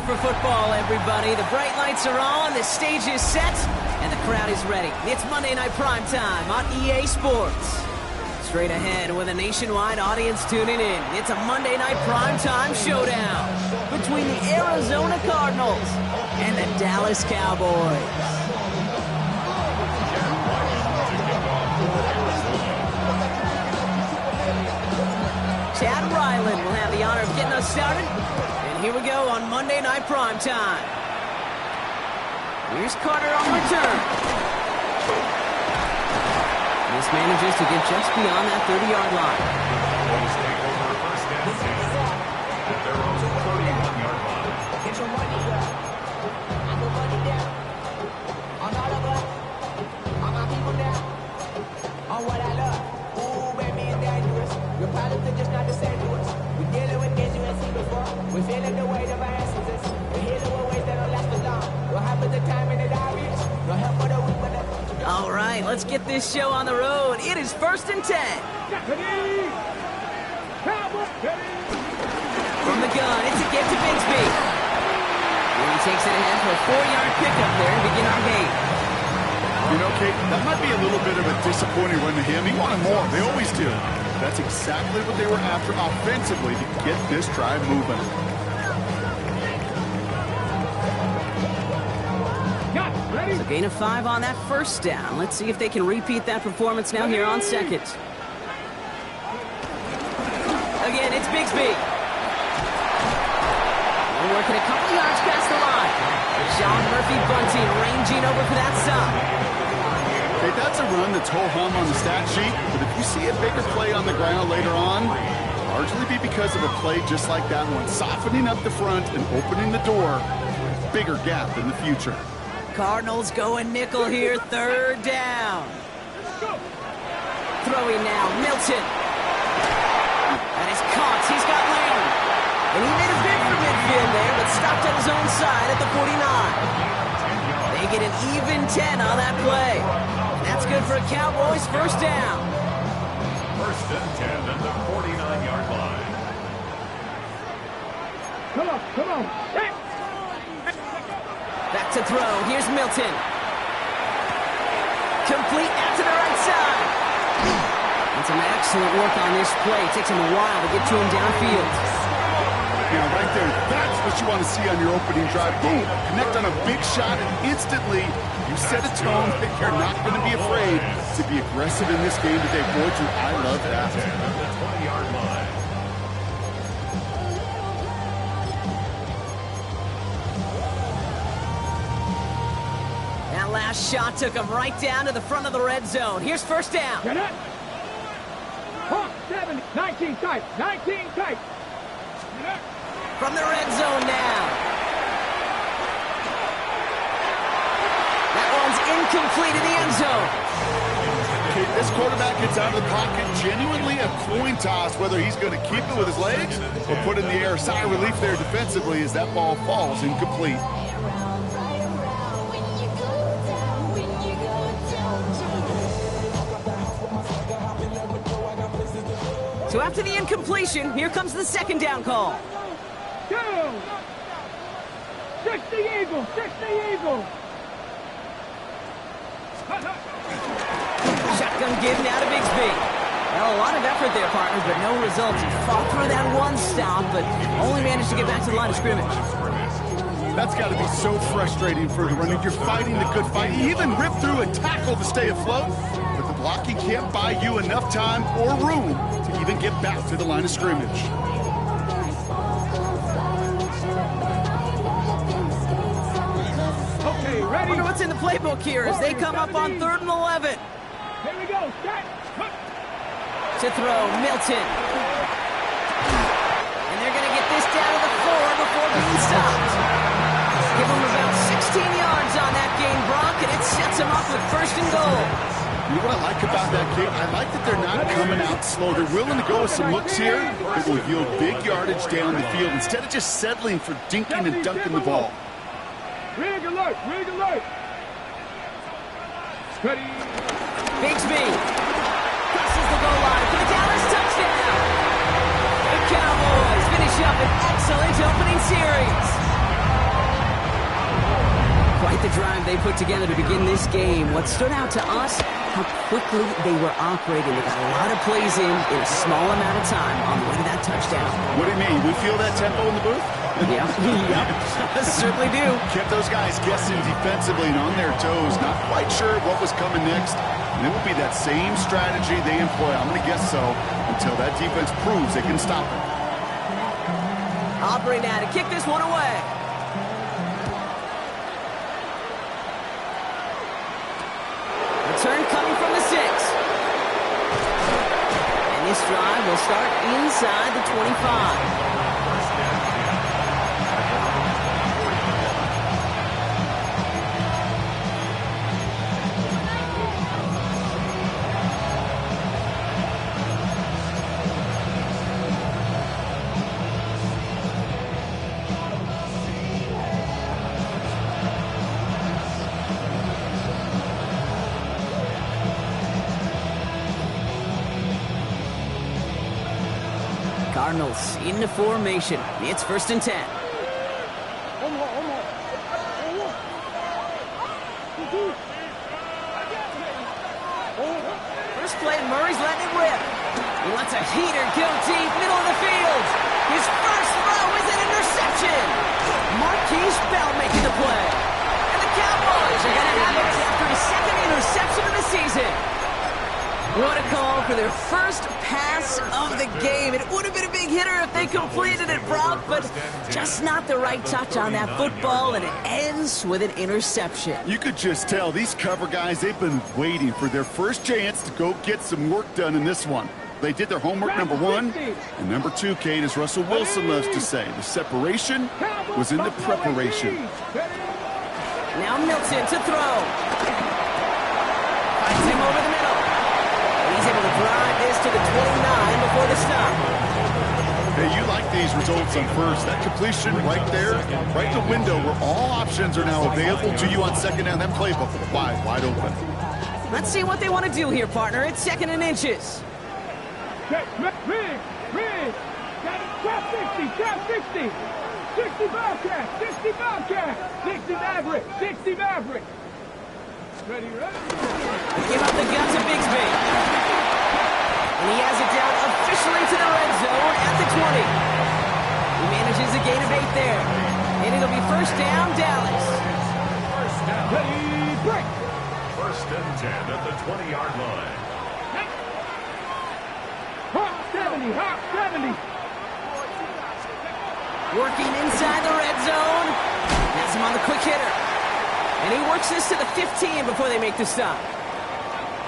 for football, everybody. The bright lights are on, the stage is set, and the crowd is ready. It's Monday Night Primetime on EA Sports. Straight ahead with a nationwide audience tuning in. It's a Monday Night Primetime showdown between the Arizona Cardinals and the Dallas Cowboys. Chad Ryland will have the honor of getting us started. And here we go on Monday Night Primetime. Here's Carter on return. This manages to get just beyond that 30-yard line. We're feeling the weight of our essences. We're healing with ways that don't last for long. What happens the time in the diaries? No help for the weak, but all right, let's get this show on the road. It is 1st and 10. From the gun, it's a get to Bigsby. And he takes it ahead for a 4-yard pickup there to begin our game. You know, Kate, that might be a little bit of a disappointing run to him. He wanted more. They always do. That's exactly what they were after offensively to get this drive moving. So gain of 5 on that first down. Let's see if they can repeat that performance now here on second. Again, it's Bigsby. We're working a couple yards past the line. Sean Murphy-Bunting ranging over for that stop. Hey, that's a run that's ho-hum on the stat sheet, but if you see a bigger play on the ground later on, largely be because of a play just like that one, softening up the front and opening the door, bigger gap in the future. Cardinals going nickel here, 3rd down. Throwing now, Milton. That is caught, he's got Lamb. And he made a bid for midfield there, but stopped at his own side at the 49. They get an even 10 on that play. That's good for a Cowboys 1st down. 1st and 10 at the 49-yard line. Come on. Hey. Back to throw. Here's Milton. Complete out to the right side. And some excellent work on this play. It takes him a while to get to him downfield. Now, right there, that's what you want to see on your opening drive. Boom, connect on a big shot, and instantly you set a tone that you're not going to be afraid to be aggressive in this game today. Boy, do I love that. At the 20-yard line. That last shot took him right down to the front of the red zone. Here's 1st down. Get it. 7, 19 tight. 19 tight. From the red zone now. That one's incomplete in the end zone. Okay, this quarterback gets out of the pocket, genuinely a coin toss, whether he's going to keep it with his legs or put it in the air. Sigh of relief there defensively as that ball falls incomplete. So after the incompletion, here comes the 2nd down call. 2. 60 Eagles. Shotgun give now to Bigsby. Well, a lot of effort there, partners, but no results. He fought through that one stop, but only managed to get back to the line of scrimmage. That's got to be so frustrating for the runner. You're fighting the good fight. You even rip through a tackle to stay afloat, but the blocking can't buy you enough time or room to even get back to the line of scrimmage. Okay, I ready? wonder what's in the playbook here as they come up on 3rd and 11. Here we go. Set. To throw, Milton. And they're going to get this down to the 4 before being stopped. Give them about 16 yards on that game, Brock, and it sets them up with 1st and goal. You know what I like about that game? I like that they're not coming out slow. They're willing to go with some looks here that will yield big yardage down the field instead of just settling for dinking and dunking the ball. Rig alert. Ready. Bigsby crosses the goal line for the Dallas touchdown. 'Cowboys finish up an excellent opening series. the drive they put together to begin this game. What stood out to us, how quickly they were operating. They got a lot of plays in a small amount of time on the way to that touchdown. What do you mean? We feel that tempo in the booth? Yeah, yep, certainly do. Kept those guys guessing defensively and on their toes, not quite sure what was coming next. And it will be that same strategy they employ, I'm going to guess so, until that defense proves they can stop it. Aubrey now to kick this one away. Return coming from the 6. And this drive will start inside the 25. Cardinals into formation. It's 1st and 10. First play, Murray's letting it rip. He lets a heater go deep, middle of the field. His first throw is an interception. Marquise Bell making the play. And the Cowboys are going to have it after his 2nd interception of the season. What a call for their first pass of the game. It would have been a big hitter if they completed it, Brock, but just not the right touch on that football, and it ends with an interception. You could just tell these cover guys, they've been waiting for their first chance to go get some work done in this one. They did their homework, number 1. And number 2, Kate, as Russell Wilson loves to say, the separation was in the preparation. Now Milton to throw. Finds him over the middle. He's able to drive this to the 29 before the stop. Hey, you like these results on first. That completion right there, right in the window where all options are now available to you on 2nd down. That playbook wide open. Let's see what they want to do here, partner. It's 2nd and inches. Rig. Trap 60. 60 Bobcat. 60 Maverick. 60 Maverick. Ready? Give up the guts of Bigsby. And he has it down officially to the red zone at the 20. He manages a gain of 8 there. And it'll be 1st down, Dallas. First down. Ready, break. 1st and 10 at the 20-yard line. Hop 70. Working inside the red zone. Has him on the quick hitter. And he works this to the 15 before they make the stop.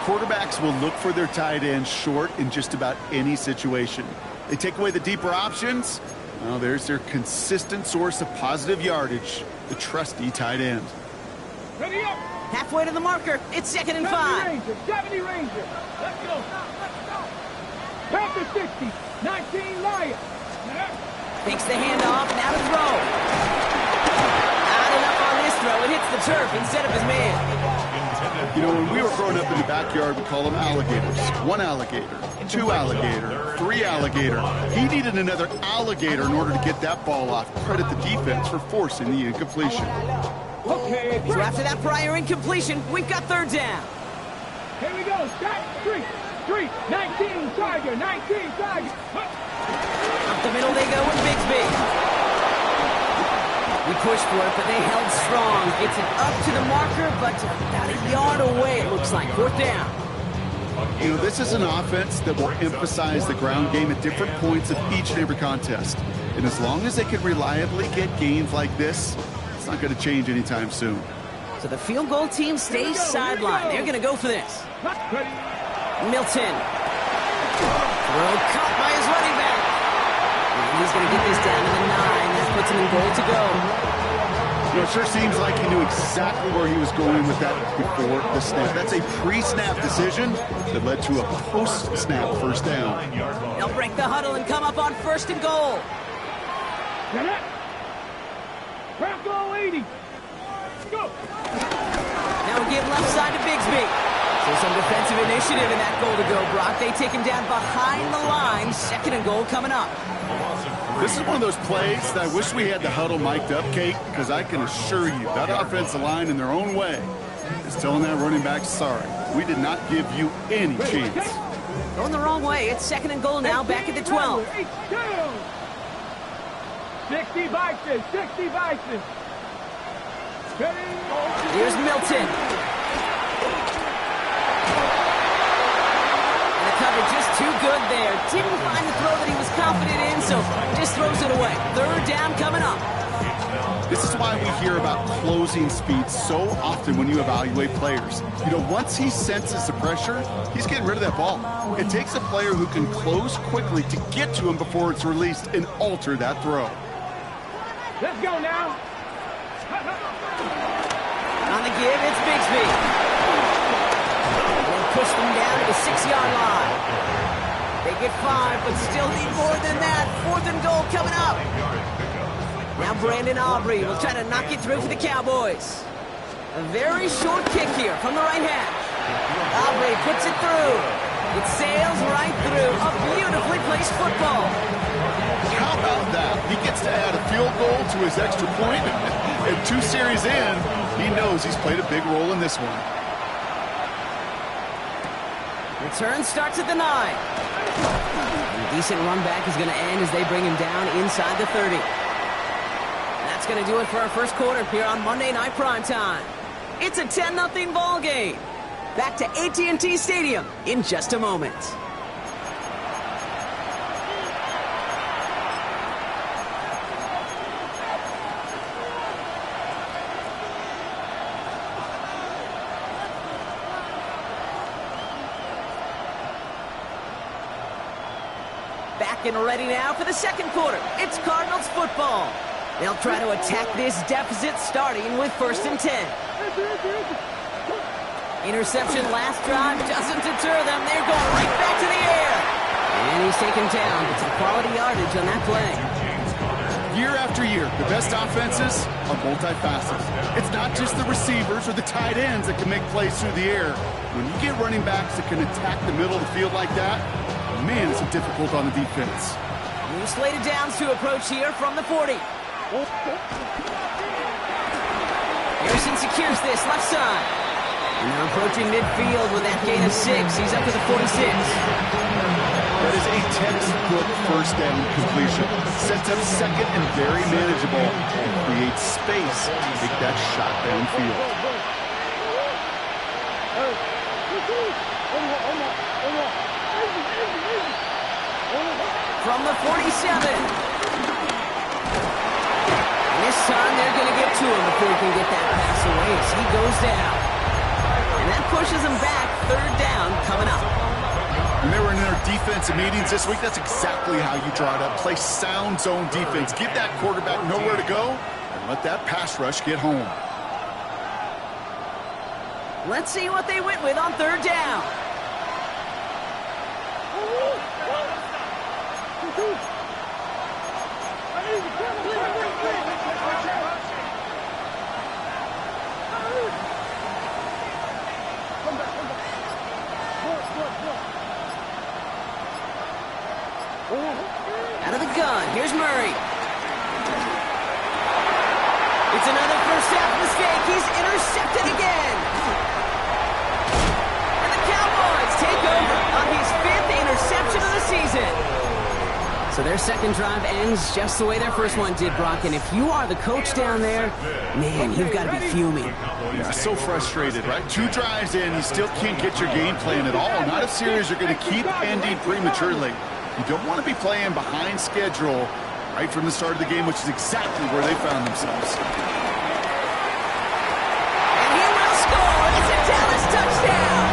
Quarterbacks will look for their tight end short in just about any situation. They take away the deeper options. Well, there's their consistent source of positive yardage, the trusty tight end. Ready up. Halfway to the marker. It's 2nd and 5. 70 Ranger. Let's go. Panther 60. 19 Lion. Takes the handoff. Now to throw. Not enough on this throw. It hits the turf instead of his man. You know, when we were growing up in the backyard, we call them alligators. 1 alligator, 2 alligator, 3 alligator. He needed another alligator in order to get that ball off. Credit the defense for forcing the incompletion. Okay. So after that prior incompletion, we've got 3rd down. Here we go. Stop. 3. 19 Tiger. Up the middle they go with Bigsby. We pushed for it, but they held strong. It's an up to the marker, but about a yard away, it looks like. 4th down. You know, this is an offense that will emphasize the ground game at different points of each and every contest. And as long as they can reliably get gains like this, it's not going to change anytime soon. So the field goal team stays sidelined. They're going to go for this. Milton. Throw caught by his running back. And he's going to get this down to the 9. That puts him in goal to go. You know, it sure seems like he knew exactly where he was going with that before the snap. That's a pre-snap decision that led to a post-snap 1st down. They'll break the huddle and come up on 1st and goal. Bronco 80. Go. Now we give left side to Bigsby. So some defensive initiative in that goal to go, Brock. They take him down behind the line. 2nd and goal coming up. A loss of This is one of those plays that I wish we had the huddle mic'd up, Kate, because I can assure you that offensive line in their own way is telling that running back, sorry, we did not give you any chance. Going the wrong way. It's 2nd and goal now, back at the 12. 60 vices, 60 vices. Here's Milton. And the cover just too good there. Didn't find the throw that he was confident in, so just throws it away. 3rd down coming up. This is why we hear about closing speed so often when you evaluate players. You know, once he senses the pressure, he's getting rid of that ball. It takes a player who can close quickly to get to him before it's released and alter that throw. Let's go now. On the give, it's Bigsby. And push them down to the 6-yard line. They get 5, but still need more than that. 4th and goal coming up. Now Brandon Aubrey will try to knock it through for the Cowboys. A very short kick here from the right hash. Aubrey puts it through. It sails right through. A beautifully placed football. How about that? He gets to add a field goal to his extra point. And 2 series in, he knows he's played a big role in this one. Return starts at the 9. A decent run back is going to end as they bring him down inside the 30. That's going to do it for our first quarter here on Monday Night Primetime. It's a 10-0 ball game. Back to AT&T Stadium in just a moment. Back and ready now for the second quarter. It's Cardinals football. They'll try to attack this deficit starting with 1st and 10. Interception last drive doesn't deter them. They're going right back to the air. And he's taken down. It's a quality yardage on that play. Year after year, the best offenses are multifaceted. It's not just the receivers or the tight ends that can make plays through the air. When you get running backs that can attack the middle of the field like that, man, it's difficult on the defense. New slated downs to approach here from the 40. Harrison secures this left side. And they're approaching midfield with that gain of 6. He's up to the 46. That is a textbook 1st down completion. Sets up 2nd and very manageable and creates space to take that shot downfield. From the 47. This time they're going to get to him before he can get that pass away as he goes down. And that pushes him back. 3rd down coming up. When they were in their defensive meetings this week, that's exactly how you draw it up. Play sound zone defense. Give that quarterback nowhere to go and let that pass rush get home. Let's see what they went with on 3rd down. Out of the gun, here's Murray. It's another first half mistake. He's intercepted again. And the Cowboys take over on his 5th interception of the season. So their second drive ends just the way their first one did, Brock. And if you are the coach down there, man, you've got to be fuming. Yeah, so frustrated, right? 2 drives in, you still can't get your game plan at all. Not a series you're going to keep ending prematurely. You don't want to be playing behind schedule right from the start of the game, which is exactly where they found themselves. And he will score. It's a Dallas touchdown.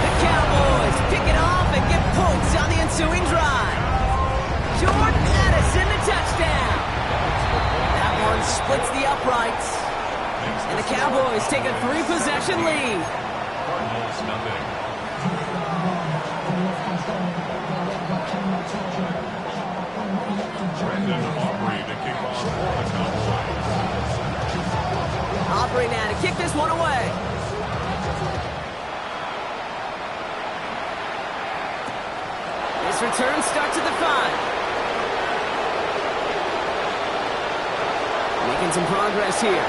The Cowboys pick it off and get points on the ensuing drive. Jordan Addison, the touchdown. That one splits the uprights. And the Cowboys take a 3-possession lead. Cardinals nothing. Brandon Aubrey to kick off for the Cowboys. Aubrey now to kick this one away. This return starts at the 5. making some progress here.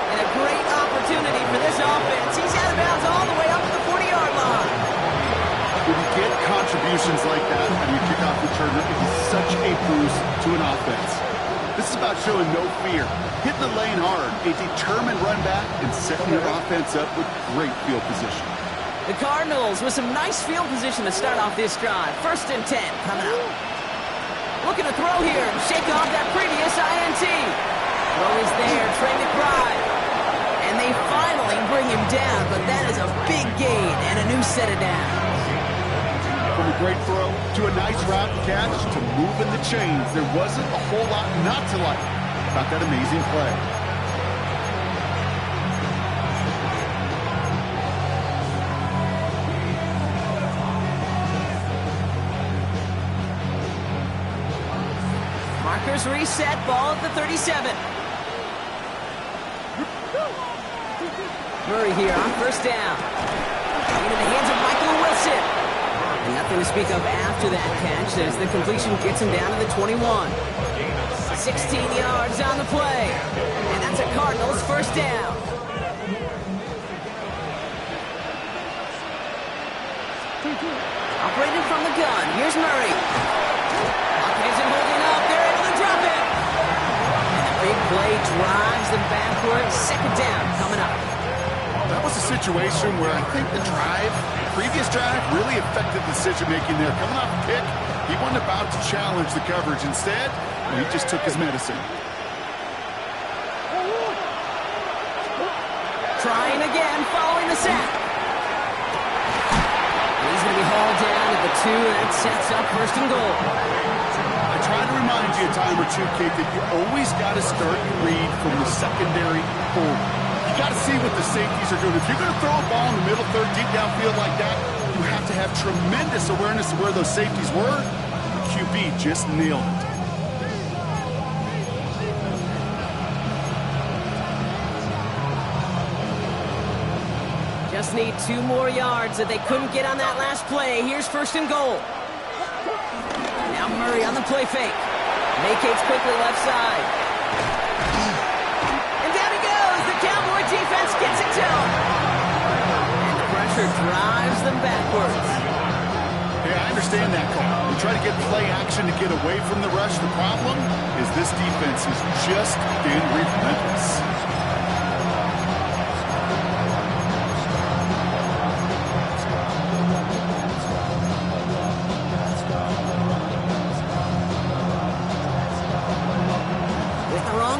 And a great opportunity for this offense. He's out of bounds all the way up to the 40-yard line. When you get contributions like that on your kickoff returner, it is such a boost to an offense. This is about showing no fear, hitting the lane hard, a determined run back, and setting your offense up with great field position. The Cardinals with some nice field position to start off this drive. 1st and 10 coming up. Looking to throw here and shake off that previous INT. Throw is there, Trey McBride. And they finally bring him down, but that is a big gain and a new set of downs. From a great throw to a nice route catch to moving the chains, there wasn't a whole lot not to like about that amazing play. Markers reset, ball at the 37. Murray here on 1st down. Into the hands of Michael Wilson. And nothing to speak of after that catch as the completion gets him down to the 21. 16 yards on the play. And that's a Cardinals 1st down. Operating from the gun. Here's Murray. Isn't holding up. They're able to drop it. And the big play drives them backwards. 2nd down coming up. That was a situation where I think the previous drive, really affected the decision-making there. Coming off a pick, he wasn't about to challenge the coverage. Instead, he just took his medicine. Trying again, following the sack. He's going to be hauled down at the 2, and that sets up 1st and goal. I try to remind you a time or two, Kate, that you always got to start your read from the secondary forward. You got to see what the safeties are doing. If you're going to throw a ball in the middle third, deep downfield like that, you have to have tremendous awareness of where those safeties were. The QB just nailed it. Just need 2 more yards that they couldn't get on that last play. Here's 1st and goal. Now Murray on the play fake. Vacates quickly left side. And down he goes. The Cowboy defense gets it to him. And the pressure drives them backwards. Yeah, I understand that call. We try to get play action to get away from the rush. The problem is this defense has just been relentless.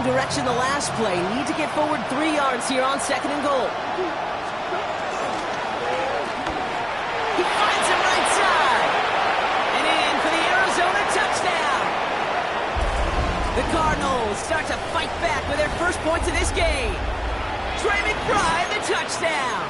Direction the last play. Need to get forward 3 yards here on 2nd and goal. He finds him right side. And in for the Arizona touchdown. The Cardinals start to fight back with their first points of this game. Trey McBride, the touchdown.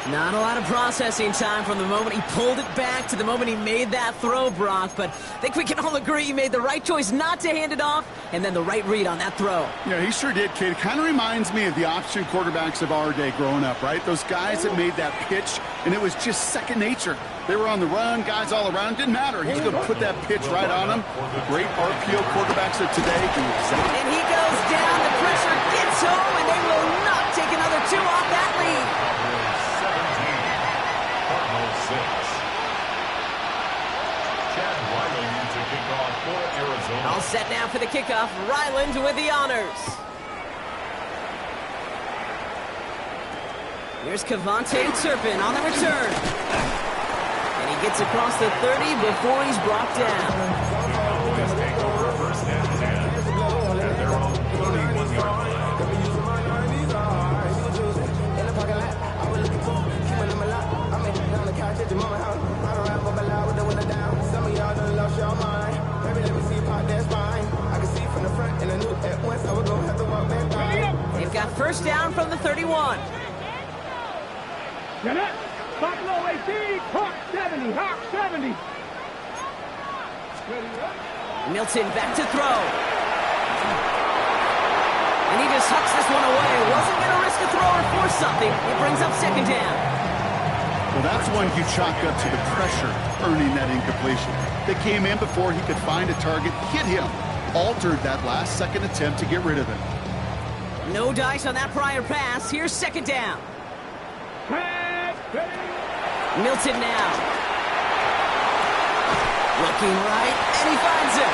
Not a lot of processing time from the moment he pulled it back to the moment he made that throw, Brock. But I think we can all agree he made the right choice not to hand it off, and then the right read on that throw. Yeah, he sure did, Kate. It kind of reminds me of the option quarterbacks of our day growing up, right? Those guys that made that pitch, and it was just second nature. They were on the run, guys all around. Didn't matter. He's going to put that pitch right on them. The great RPO quarterbacks of today do exactly. And he goes down. The pressure gets home, and they will not take another 2 off that lead. All set now for the kickoff. Ryland with the honors. Here's Cavante Turpin on the return. And he gets across the 30 before he's brought down. First and 10 at their own 31-yard line. They've got first down from the 31. Janet, Buffalo 18, Hawk 70, Hawk 70. Milton back to throw. And he just hucks this one away. Wasn't going to risk a throw or force something. It brings up 2nd down. Well, that's one you chalk up to the pressure earning that incompletion. They came in before he could find a target, hit him. altered that last-second attempt to get rid of it. No dice on that prior pass. Here's second down. Milton now. Looking right, and he finds it.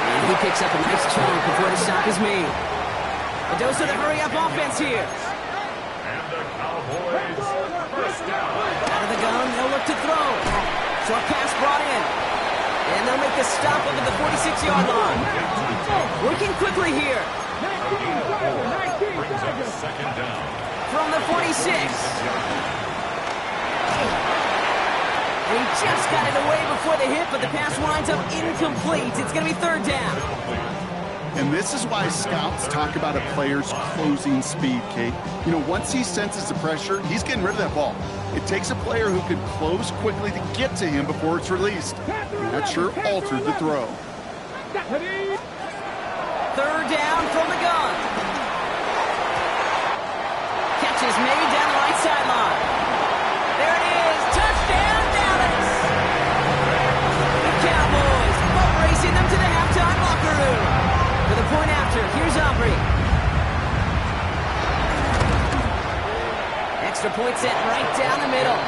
And he picks up a nice chunk before the stop is made. A dose of the hurry-up offense here. And the Cowboys first down. Out of the gun, they'll look to throw. Short pass brought in. And they'll make the stop up at the 46-yard line. Working quickly here. Brings up second down. From the 46. And he just got it away before the hit, but the pass winds up incomplete. It's going to be third down. And this is why scouts talk about a player's closing speed, Kate. You know, once he senses the pressure, he's getting rid of that ball. It takes a player who can close quickly to get to him before it's released. And that sure altered the throw. Third down from the gun. Catch is made down the right sideline. There it is. Touchdown, Dallas. The Cowboys boat racing them to the halftime locker room. For the point after, here's Aubrey. Extra point set right down the middle.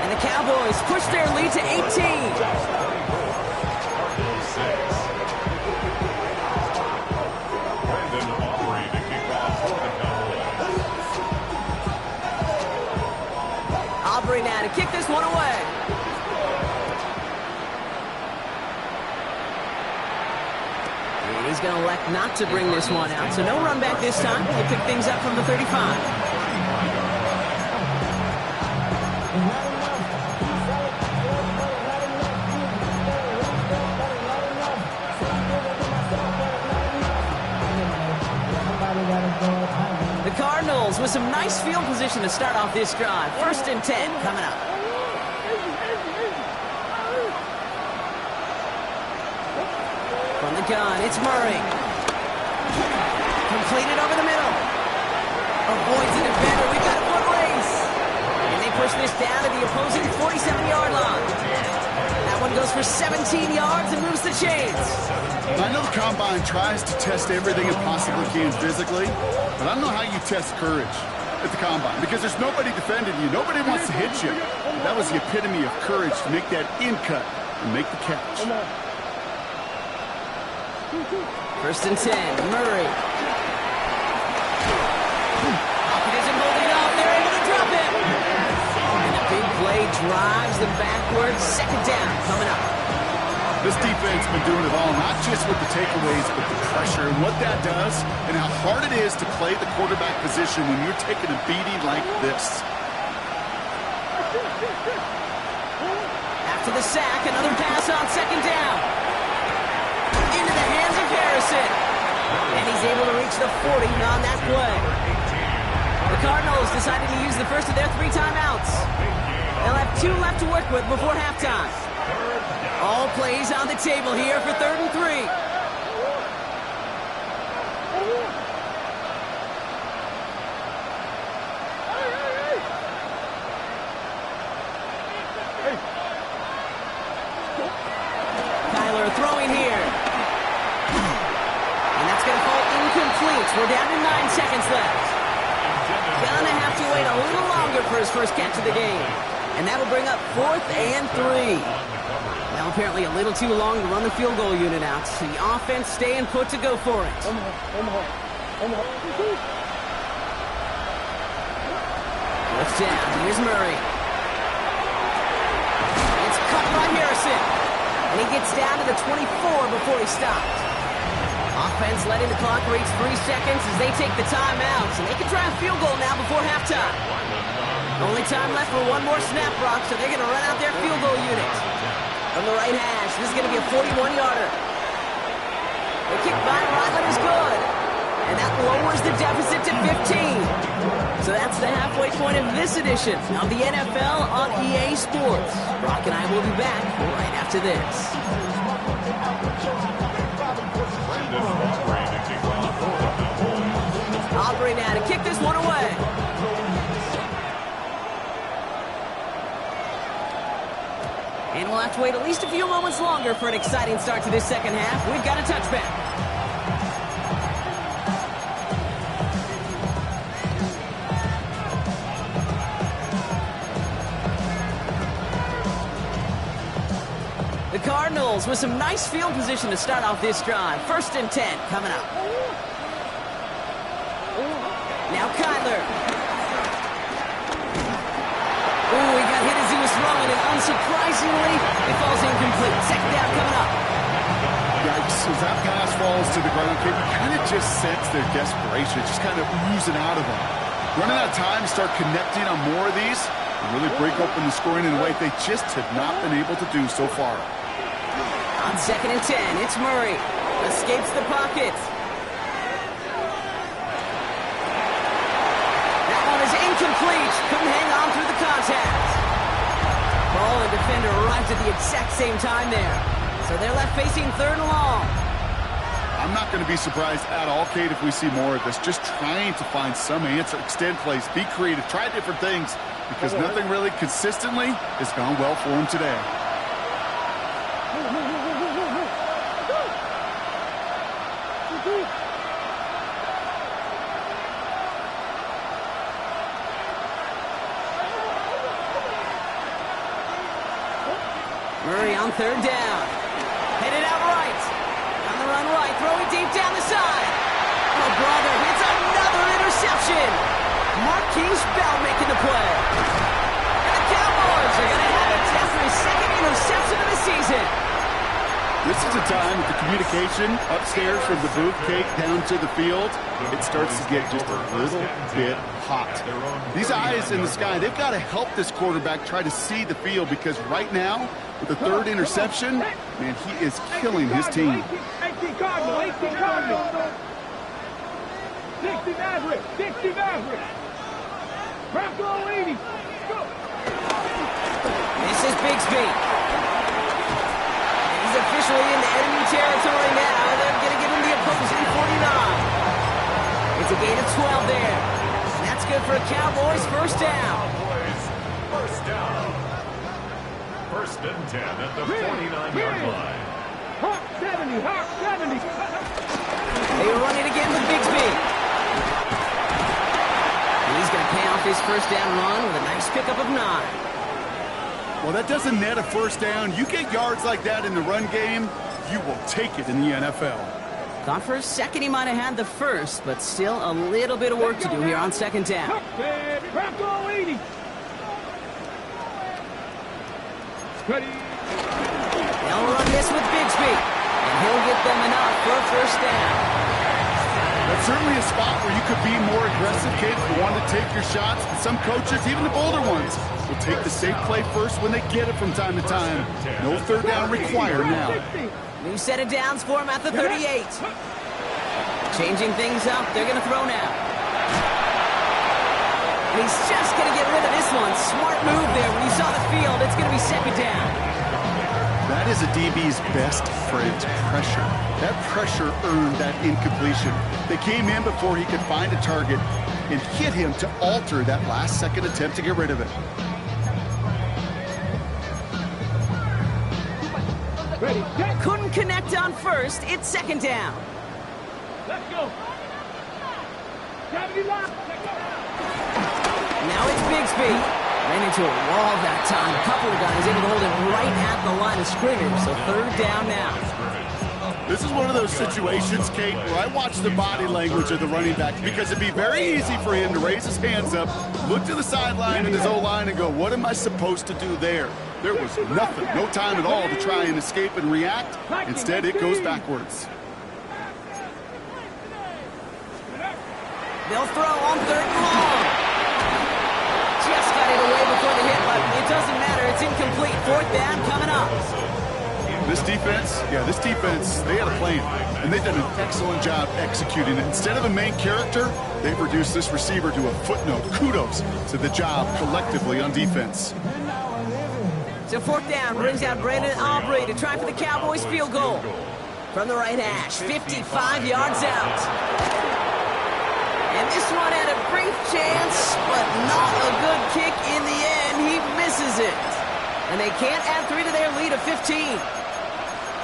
And the Cowboys push their lead to 18. Aubrey now to kick this one away. And he's going to elect not to bring this one out. So no run back this time. He'll pick things up from the 35. The Cardinals with some nice field position to start off this drive. 1st and 10 coming up. From the gun, it's Murray. Completed over the middle. Avoids the defender. We've got a foot race. And they push this down to the opposing 47-yard line. That one goes for 17 yards and moves the chains. I know the Combine tries to test everything it possibly can physically, but I don't know how you test courage at the Combine because there's nobody defending you. Nobody wants to hit you. But that was the epitome of courage to make that in cut and make the catch. 1st and 10, Murray. Pocket isn't holding up. They're able to drop it. And the big play drives them backwards. 2nd down coming up. This defense has been doing it all, not just with the takeaways, but the pressure and what that does and how hard it is to play the quarterback position when you're taking a beating like this. After the sack, another pass on 2nd down. Into the hands of Harrison. And he's able to reach the 40 on that play. The Cardinals decided to use the first of their 3 timeouts. They'll have 2 left to work with before halftime. All plays on the table here for 3rd and 3. Kyler throwing here. And that's going to fall incomplete. We're down to 9 seconds left. Gonna have to wait a little longer for his first catch of the game. And that will bring up 4th and 3. Well, apparently a little too long to run the field goal unit out. The offense staying put to go for it. Left down. Here's Murray. It's cut by Harrison. And he gets down to the 24 before he stops. Offense letting the clock reach 3 seconds as they take the timeouts. And they can try a field goal now before halftime. Only time left for one more snap, Brock, so they're going to run out their field goal unit. From the right hash, this is going to be a 41-yarder. The kick by Ryland is good. And that lowers the deficit to 15. So that's the halfway point of this edition of the NFL on EA Sports. Brock and I will be back right after this. Aubrey now to kick this one away. And we'll we'll have to wait at least a few moments longer for an exciting start to this second half. We've got a touchback. The Cardinals with some nice field position to start off this drive. 1st and 10 coming up. Now Kyler. Ooh, he got hit as he was throwing, and unsurprisingly, it falls incomplete. 2nd down coming up. Yikes, as that pass falls to the ground, you kind of just sense their desperation, just kind of oozing out of them. Running out of time to start connecting on more of these and really break open the scoring in a way they just have not been able to do so far. On 2nd and 10, it's Murray. Escapes the pocket. That one is incomplete. Couldn't hang on through the contact. Ball and defender arrived at the exact same time there. So they're left facing 3rd and long. I'm not going to be surprised at all, Kate, if we see more of this. Just trying to find some answer, extend plays, be creative, try different things, because nothing really consistently has gone well for him today. Murray on 3rd down. Headed out right. On the run right. Throw it deep down the side. Oh, brother. It's another interception. Marquise Bell making the play. And the Cowboys are going to have it after his 2nd interception of the season. This is a time with the communication upstairs from the booth, Kate, down to the field. It starts to get just a little bit hot. These eyes in the sky, they've got to help this quarterback try to see the field, because right now, with the 3rd interception, man, he is killing his team. 18 Cardinal, 18 Cardinal. 60 Maverick, 60 Maverick. Bronco 80. Go. This is Bigsby. He's officially into enemy territory now. They're going to give him the opposing 49. It's a gain of 12 there. And that's good for a Cowboys 1st down. Cowboys, 1st down. 1st and 10 at the 49-yard line. Hawk 70, Hawk 70. They run it again with Bigsby. And he's going to pay off his 1st down run with a nice pickup of 9. Well, that doesn't net a 1st down. You get yards like that in the run game, you will take it in the NFL. Thought for a second he might have had the 1st, but still a little bit of work to do here on 2nd down. Bronco 80. Ready. They'll run this with Bigsby, and he'll get them enough for a 1st down. That's certainly a spot where you could be more aggressive, Kate, if you want to take your shots. And some coaches, even the bolder ones, will take the safe play first when they get it from time to time. No 3rd down required now. New set of downs for him at the 38. Changing things up, they're going to throw now. And he's just going to get rid of this one. Smart move there. When he saw the field, it's going to be 2nd down. That is a DB's best friend, pressure. That pressure earned that incompletion. They came in before he could find a target and hit him to alter that last-second attempt to get rid of it. Ready. Couldn't connect on 1st. It's 2nd down. Let's go. 70 line. Let's go. Now it's Bigsby. Ran into a wall that time. A couple of guys able to hold it right at the line of scrimmage. So 3rd down now. This is one of those situations, Kate, where I watch the body language of the running back, because it'd be very easy for him to raise his hands up, look to the sideline in his O-line and go, what am I supposed to do there? There was nothing, no time at all to try and escape and react. Instead, it goes backwards. They'll throw on 3rd and long. Just got it away before the hit, but it doesn't matter. It's incomplete. 4th down coming up. This defense, they had a plan, and they've done an excellent job executing it. Instead of a main character, they've reduced this receiver to a footnote. Kudos to the job collectively on defense. So 4th down brings out Brandon Aubrey to try for the Cowboys field goal. From the right hash, 55 yards out. And this one had a brief chance, but not a good kick in the end. He misses it. And they can't add 3 to their lead of 15.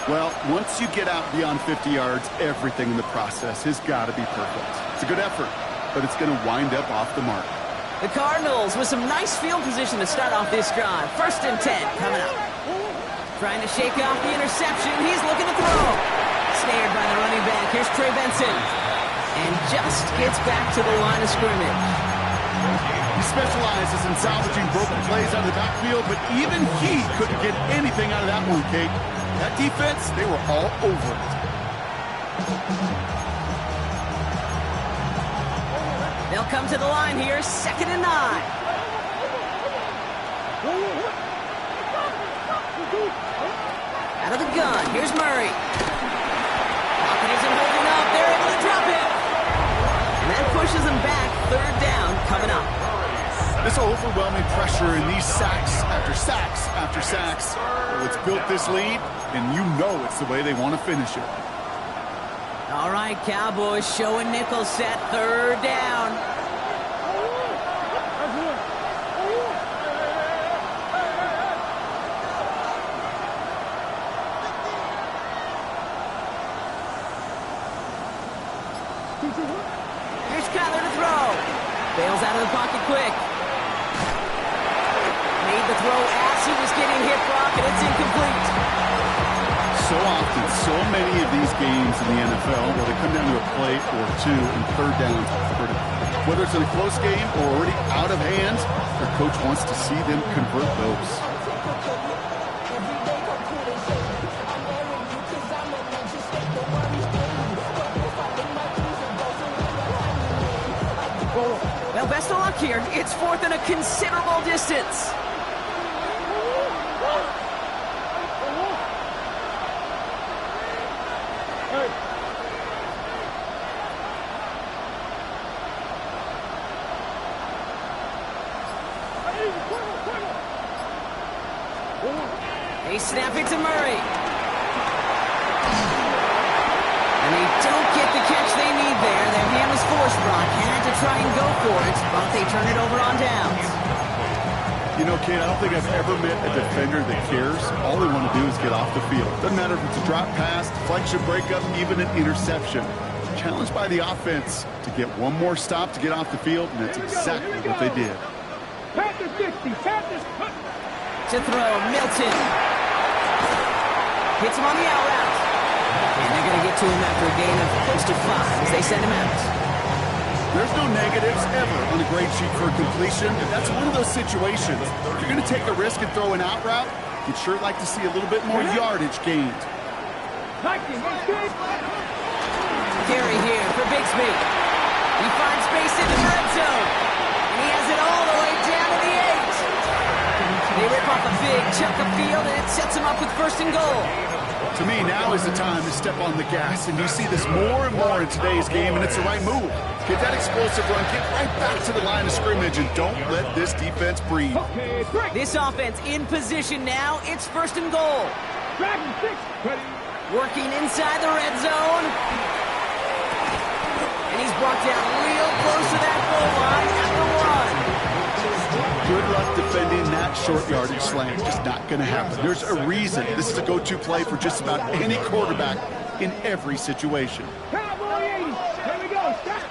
Well, once you get out beyond 50 yards, everything in the process has got to be perfect. It's a good effort, but it's going to wind up off the mark. The Cardinals with some nice field position to start off this drive. 1st and 10 coming up. Trying to shake off the interception. He's looking to throw. Snared by the running back. Here's Trey Benson. And just gets back to the line of scrimmage. He specializes in salvaging broken plays out of the backfield, but even he couldn't get anything out of that one, Kate. That defense, they were all over it. They'll come to the line here, 2nd and 9. Out of the gun, here's Murray. Pocket isn't holding up, they're able to drop it. And that pushes them back, 3rd down coming up. This overwhelming pressure and these sacks after sacks after sacks, well, it's built this lead, and you know it's the way they want to finish it. All right, Cowboys showing nickel set, 3rd down. Here's Kyler to throw. Bails out of the pocket quick. Made the throw as he was getting hit, Brock, and it's incomplete. So often, so many of these games in the NFL where they come down to a play or two and 3rd downs are critical. Whether it's in a close game or already out of hand, their coach wants to see them convert those. Well, best of luck here. It's 4th and a considerable distance. They snap it to Murray. And they don't get the catch they need there. Their hand was forced, Brock. Had to try and go for it, but they turn it over on downs. You know, Kate, I don't think I've ever met a defender that cares. All they want to do is get off the field. Doesn't matter if it's a drop pass, deflection, breakup, even an interception. Challenged by the offense to get one more stop to get off the field, and that's exactly what they did. Panthers 60, Panthers. To throw, Milton. Hits him on the out route. And they're going to get to him after a gain of close to 5 as they send him out. There's no negatives ever on a grade sheet for a completion, but that's one of those situations. If you're going to take a risk and throw an out route, you'd sure like to see a little bit more yardage gained. Gary here for Bigsby. He finds space in the red zone. And he has it all the way down to the 8. They rip off a big chunk of field, and it sets him up with 1st and goal. To me, now is the time to step on the gas, and you see this more and more in today's game, and it's the right move. Get that explosive run, get right back to the line of scrimmage, and don't let this defense breathe. This offense in position now. It's 1st and goal. Dragon 6, ready. Working inside the red zone. And he's brought down real close to that goal line at the 1. Good luck defending that short yardage slant. Just not going to happen. There's a reason this is a go-to play for just about any quarterback in every situation. Cowboy 80. Here we go. Stop.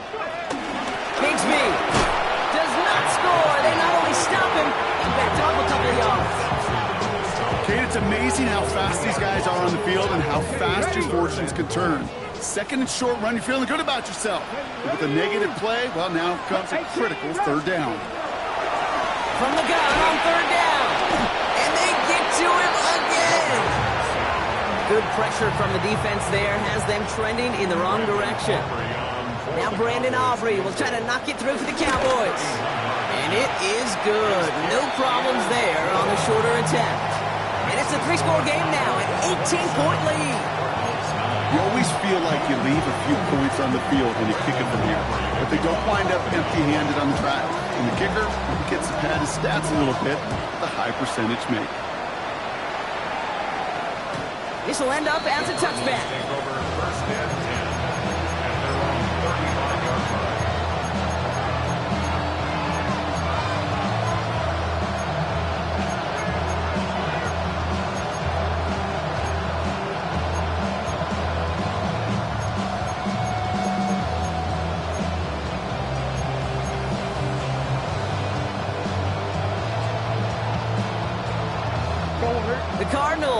Bigsby does not score. They not only stop him, he backed off a couple of yards. Kate, it's amazing how fast these guys are on the field and how fast your fortunes can turn. 2nd and short run, you're feeling good about yourself. But with a negative play, well, now comes a critical 3rd down. From the gun on 3rd down. And they get to him again. Good pressure from the defense there has them trending in the wrong direction. Now Brandon Aubrey will try to knock it through for the Cowboys. And it is good. No problems there on the shorter attempt. And it's a 3-score game now, an 18-point lead. You always feel like you leave a few points on the field when you kick it from here, but they don't wind up empty-handed on the track. And the kicker gets to pad his stats a little bit with a high percentage make. This will end up as a touchback. Take over 1st and 10 at their own 35-yard line.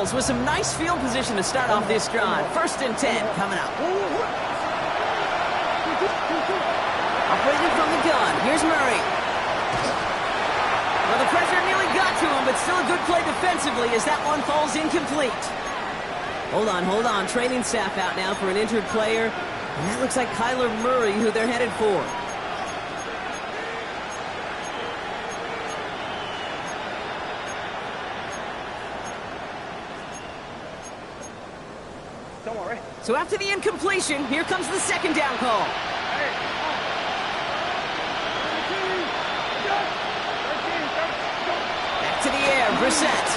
Eagles with some nice field position to start off this drive. 1st and 10 coming up. Operating from the gun. Here's Murray. Well, the pressure nearly got to him, but still a good play defensively as that one falls incomplete. Hold on. Training staff out now for an injured player. And that looks like Kyler Murray, who they're headed for. Don't worry. So after the incompletion, here comes the 2nd down call. Back to the air, Brissett.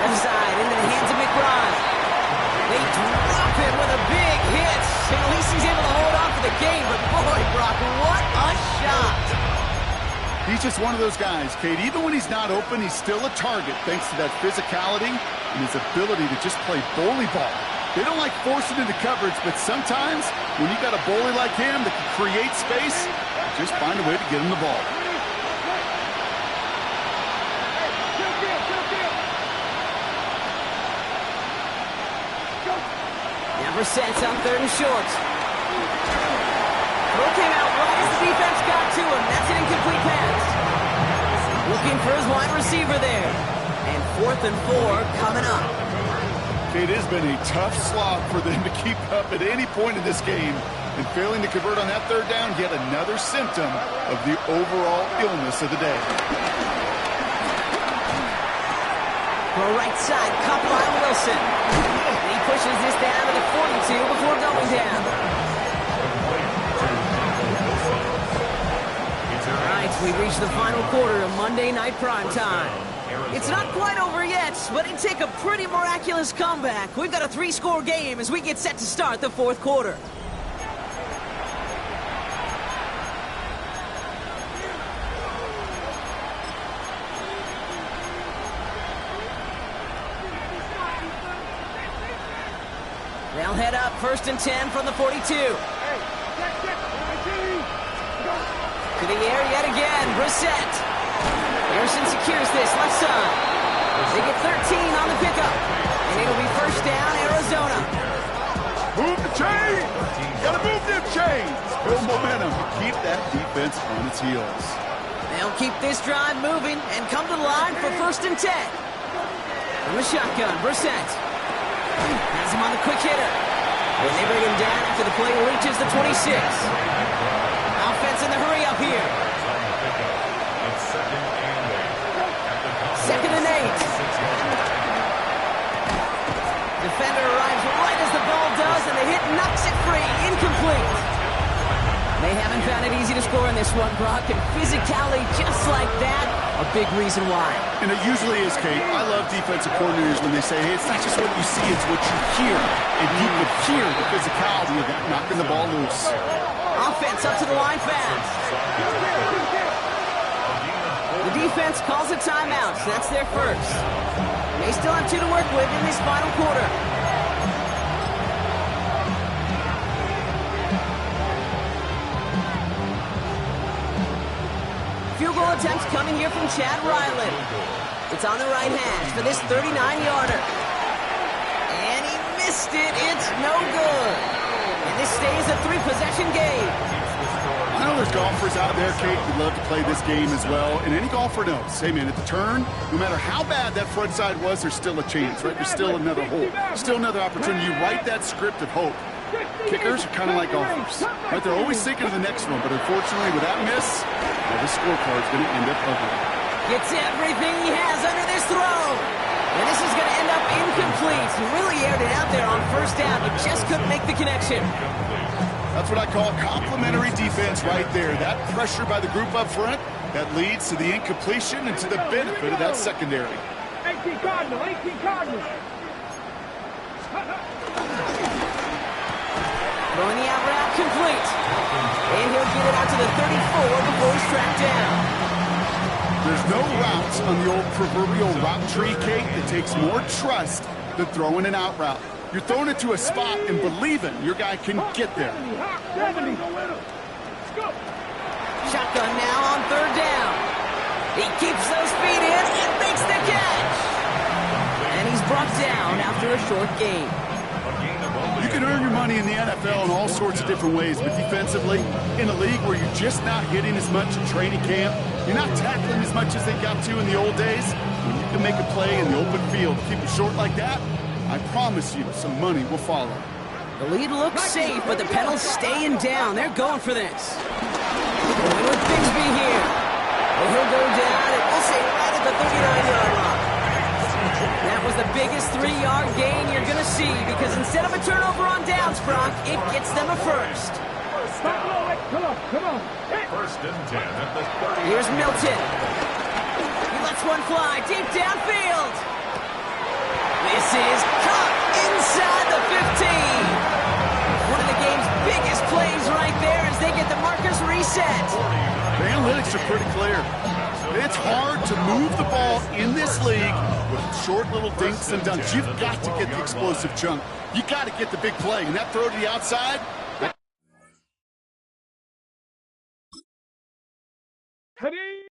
Left side into the hands of McBride. They drop him with a big hit. And at least he's able to hold on for the game. But boy, Brock, what a shot. He's just one of those guys, Kate. Even when he's not open, he's still a target thanks to that physicality and his ability to just play bully ball. They don't like forcing into coverage, but sometimes when you got a bully like him that can create space, just find a way to get him the ball. Brissett's on 3rd and short. Throw came out right as the defense got to him. That's an incomplete pass. Looking for his wide receiver there. And 4th and 4 coming up. It has been a tough slog for them to keep up at any point in this game. And failing to convert on that 3rd down, yet another symptom of the overall illness of the day. Throw right side, caught by Wilson. And he pushes this down to the 42 before going down. All right, we've reached the final quarter of Monday Night Primetime. It's not quite over yet, but it'd take a pretty miraculous comeback. We've got a 3-score game as we get set to start the 4th quarter. They'll head up 1st and 10 from the 42. To the air yet again, Brissett. Harrison secures this left side. They get 13 on the pickup. And it'll be 1st down, Arizona. Move the chain! Gotta move them chains! Build momentum. Keep that defense on its heels. They'll keep this drive moving and come to the line for 1st and 10. From the shotgun, Brissett. Has him on the quick hitter. And they bring him down after the play reaches the 26. Offense in the hurry up here. 2nd and 8. Defender arrives right as the ball does, and the hit knocks it free. Incomplete. They haven't found it easy to score in this one, Brock, and physicality just like that, a big reason why. And it usually is, Kate. I love defensive coordinators when they say, hey, it's not just what you see, it's what you hear. And you could hear the physicality of that, knocking the ball loose. Offense up to the line fast. The defense calls a timeout, so that's their first. They still have 2 to work with in this final quarter. Field goal attempts coming here from Chad Ryland. It's on the right hash for this 39-yarder. And he missed it. It's no good. And this stays a 3-possession game. I know there's golfers out there, Kate, who'd love to play this game as well. And any golfer knows, hey, man, at the turn, no matter how bad that front side was, there's still a chance, right? There's still another hole. Still another opportunity. You write that script of hope. Kickers are kind of like golfers, right? They're always thinking of the next one, but unfortunately, with that miss, well, the scorecard's going to end up ugly. Gets everything he has under this throw. And this is going to end up incomplete. He really aired it out there on 1st down, but just couldn't make the connection. That's what I call complimentary defense right there. That pressure by the group up front, that leads to the incompletion and to the benefit of that secondary. 18 Cardinal, 18 Cardinal. Throwing the out route complete. And he'll get it out to the 34 before he's tracked down. There's no routes on the old proverbial route tree, Kate, that takes more trust than throwing an out route. You're throwing it to a spot and believing your guy can get there. Shotgun now on 3rd down. He keeps those feet in and makes the catch. brought down after a short game. You can earn your money in the NFL in all sorts of different ways, but defensively, in a league where you're just not hitting as much in training camp, you're not tackling as much as they got to in the old days, when you can make a play in the open field, keep it short like that, I promise you some money will follow. The lead looks safe, but the pedal's staying down. They're going for this. Going with Bigsby here. And he'll go down, and we'll say right at the 39-yard line. That was the biggest 3-yard gain you're going to see, because instead of a turnover on downs, Brock, it gets them a first. Come on. First and 10 at the 30. Here's Milton. He lets one fly deep downfield. This is caught inside the 15. One of the game's biggest plays right there as they get the markers reset. The analytics are pretty clear. It's hard to move the ball in this league with short little dinks and dunks. You've got to get the explosive chunk. You got to get the big play. And that throw to the outside, Heading